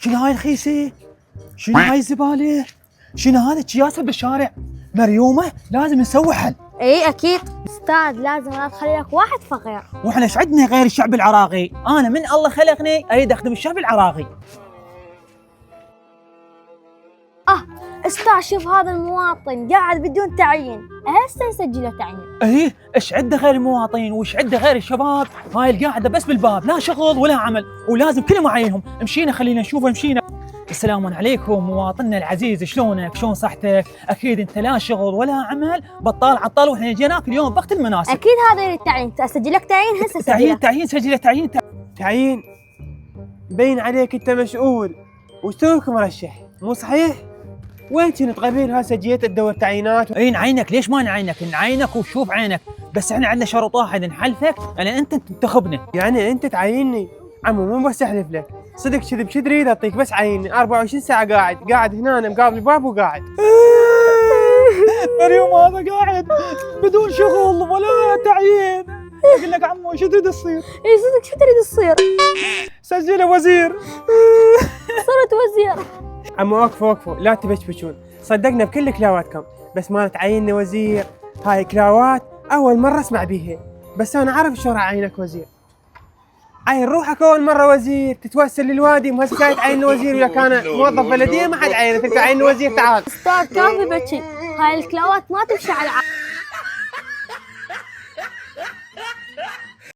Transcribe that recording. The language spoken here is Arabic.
شنو هاي الخيسة؟ شنو هاي الزبالة؟ شنو هذا الكياسة بالشارع؟ مريومة لازم نسوي حل. اي اكيد استاذ، لازم لا تخلي لك واحد فقير. واحنا ايش عندنا غير الشعب العراقي؟ انا من الله خلقني اريد اخدم الشعب العراقي. استاذ شوف هذا المواطن قاعد بدون تعيين، هسه نسجله تعيين. ايه ايش عنده غير المواطنين وايش عنده غير الشباب؟ هاي القاعده بس بالباب، لا شغل ولا عمل، ولازم كلهم معينهم. مشينا خلينا نشوفه مشينا. السلام عليكم مواطننا العزيز، شلونك؟ شلون صحتك؟ اكيد انت لا شغل ولا عمل، بطال عطال، واحنا جيناك اليوم بوقت المناسب. اكيد هذا يريد تعيين، اسجل لك تعيين هسه. تعيين سجله تعيين بين عليك انت مسؤول وتوك مرشح، مو صحيح؟ وين كنت قبيل هسه جيت تدور تعيينات؟ اي نعينك، ليش ما نعينك؟ نعينك وشوف عينك، بس احنا عندنا شرط واحد نحلفك ان انت تنتخبنا. يعني انت تعيني؟ عمو مو بس احلف لك، صدق كذب شو تريد اعطيك؟ بس عيني 24 ساعة قاعد هنا مقابل الباب وقاعد. مريم هذا قاعد بدون شغل ولا تعيين، اقول لك عمو شو تريد تصير؟ اي صدق شو تريد تصير؟ سجله وزير. صرت وزير. عمو وقفوا لا تبشبشون، صدقنا بكل كلاواتكم، بس ما تعيننا وزير. هاي كلاوات اول مرة اسمع بيها، بس انا اعرف شلون اعينك وزير. عين روحك اول مرة وزير، تتوسل للوادي، وهسه جاي تعين وزير، ولا كان موظف بلدية ما حد عينك، انت عين وزير تعال. استاذ كافي بكي، هاي الكلاوات ما تمشي على